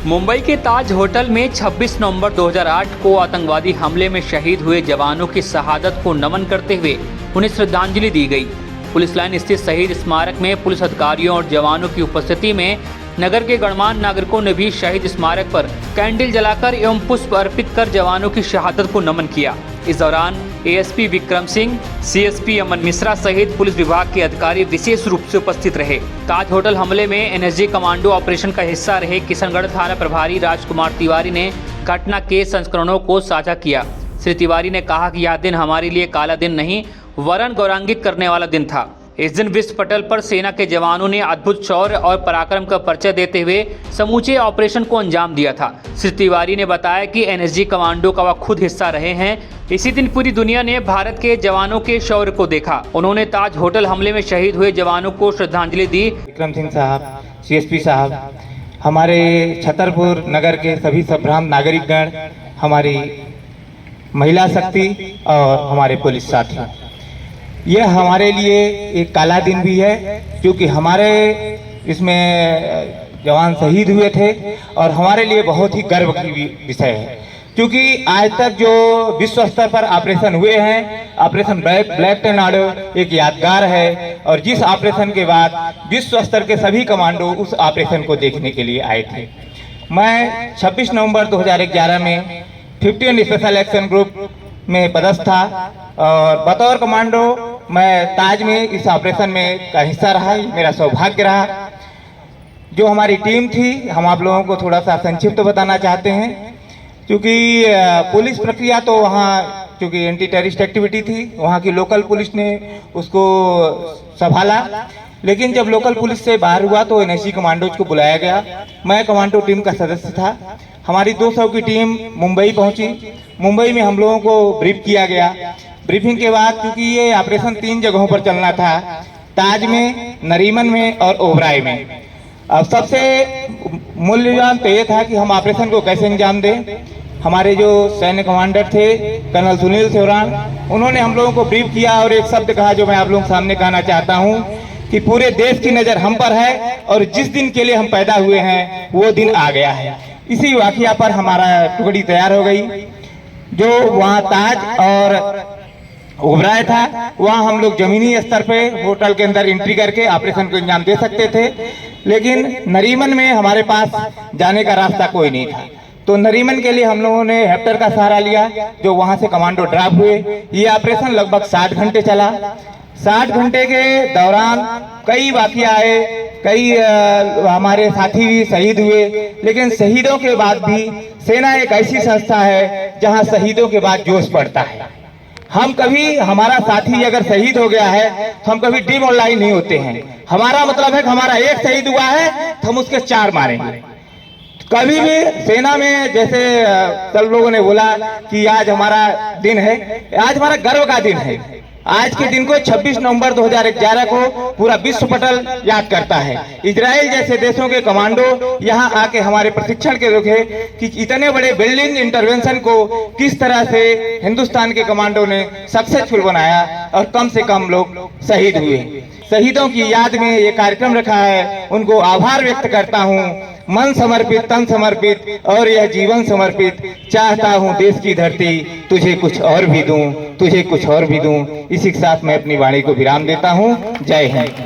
मुंबई के ताज होटल में 26 नवंबर 2008 को आतंकवादी हमले में शहीद हुए जवानों की शहादत को नमन करते हुए उन्हें श्रद्धांजलि दी गई। पुलिस लाइन स्थित शहीद स्मारक में पुलिस अधिकारियों और जवानों की उपस्थिति में नगर के गणमान्य नागरिकों ने भी शहीद स्मारक पर कैंडल जलाकर एवं पुष्प अर्पित कर जवानों की शहादत को नमन किया। इस दौरान एएसपी विक्रम सिंह, सीएसपी अमन मिश्रा सहित पुलिस विभाग के अधिकारी विशेष रूप से उपस्थित रहे। ताज होटल हमले में एनएसजी कमांडो ऑपरेशन का हिस्सा रहे किशनगढ़ थाना प्रभारी राजकुमार तिवारी ने घटना के संस्करणों को साझा किया। श्री तिवारी ने कहा कि यह दिन हमारे लिए काला दिन नहीं वरन गौरवान्वित करने वाला दिन था। इस दिन विश्व पटल पर सेना के जवानों ने अद्भुत शौर्य और पराक्रम का परिचय देते हुए समूचे ऑपरेशन को अंजाम दिया था। श्री तिवारी ने बताया कि एनएसजी कमांडो का वह खुद हिस्सा रहे हैं। इसी दिन पूरी दुनिया ने भारत के जवानों के शौर्य को देखा। उन्होंने ताज होटल हमले में शहीद हुए जवानों को श्रद्धांजलि दी। विक्रम सिंह साहब, सीएसपी साहब, हमारे छतरपुर नगर के सभी संभ्रांत नागरिकगण, हमारी महिला शक्ति और हमारे पुलिस साथी, यह हमारे लिए एक काला दिन भी है क्योंकि हमारे इसमें जवान शहीद हुए थे और हमारे लिए बहुत ही गर्व की विषय है क्योंकि आज तक जो विश्व स्तर पर ऑपरेशन हुए हैं, ऑपरेशन ब्लैक टॉर्नेडो एक यादगार है और जिस ऑपरेशन के बाद विश्व स्तर के सभी कमांडो उस ऑपरेशन को देखने के लिए आए थे। मैं 26 नवंबर 2011 में 15 स्पेशल एक्शन ग्रुप में पदस्थ था और बतौर कमांडो मैं ताज में इस ऑपरेशन में का हिस्सा रहा। मेरा सौभाग्य रहा। जो हमारी टीम थी, हम आप लोगों को थोड़ा सा संक्षिप्त बताना चाहते हैं क्योंकि पुलिस प्रक्रिया तो वहाँ क्योंकि एंटी टेररिस्ट एक्टिविटी थी, वहाँ की लोकल पुलिस ने उसको संभाला, लेकिन जब लोकल पुलिस से बाहर हुआ तो एनएसजी कमांडोज को बुलाया गया। मैं कमांडो टीम का सदस्य था। हमारी 200 की टीम मुंबई पहुंची। मुंबई में हम लोगों को ब्रीफ किया गया। ब्रीफिंग के बाद क्योंकि ये ऑपरेशन 3 जगहों पर चलना था, ताज में, नरीमन में और ओबराय में। अब सबसे मूल्यवान तो ये था कि हम ऑपरेशन को कैसे अंजाम दें। हमारे जो सैन्य कमांडर थे कर्नल सुनील सेवरान, उन्होंने हम लोगों को ब्रीफ किया और एक शब्द कहा जो मैं आप लोगों के सामने कहना चाहता हूँ कि पूरे देश की नज़र हम पर है और जिस दिन के लिए हम पैदा हुए हैं वो दिन आ गया है। इसी वाकया पर हमारा टुकड़ी तैयार हो गई। जो वहाँ ताज और ओबराय था, वहाँ हम लोग जमीनी स्तर पे होटल के अंदर एंट्री करके ऑपरेशन को अंजाम दे सकते थे, लेकिन नरीमन में हमारे पास जाने का रास्ता कोई नहीं था। तो नरीमन के लिए हम लोगों ने हेप्टर का सहारा लिया, जो वहाँ से कमांडो ड्रॉप हुए। ये ऑपरेशन लगभग 60 घंटे चला। 60 घंटे के दौरान कई वाकया आए, कई हमारे साथी भी शहीद हुए, लेकिन शहीदों के बाद भी सेना एक ऐसी संस्था है जहां शहीदों के बाद जोश पड़ता है। हम कभी, हमारा साथी अगर शहीद हो गया है तो हम कभी डिमोरलाइज नहीं होते हैं। हमारा मतलब है कि हमारा एक शहीद हुआ है तो हम उसके 4 मारेंगे। कभी भी सेना में जैसे सब लोगों ने बोला कि आज हमारा दिन है, आज हमारा गर्व का दिन है। आज के दिन को 26 नवंबर 2011 को पूरा विश्व पटल याद करता है। इजराइल जैसे देशों के कमांडो यहाँ आके हमारे प्रशिक्षण के रुके कि इतने बड़े बिल्डिंग इंटरवेंशन को किस तरह से हिंदुस्तान के कमांडो ने सक्सेसफुल बनाया और कम से कम लोग शहीद हुए। शहीदों की याद में ये कार्यक्रम रखा है। उनको आभार व्यक्त करता हूँ। मन समर्पित, तन समर्पित और यह जीवन समर्पित। चाहता हूँ देश की धरती तुझे कुछ और भी दूं, तुझे कुछ और भी दूं। इसी के साथ मैं अपनी वाणी को विराम देता हूँ। जय हिंद।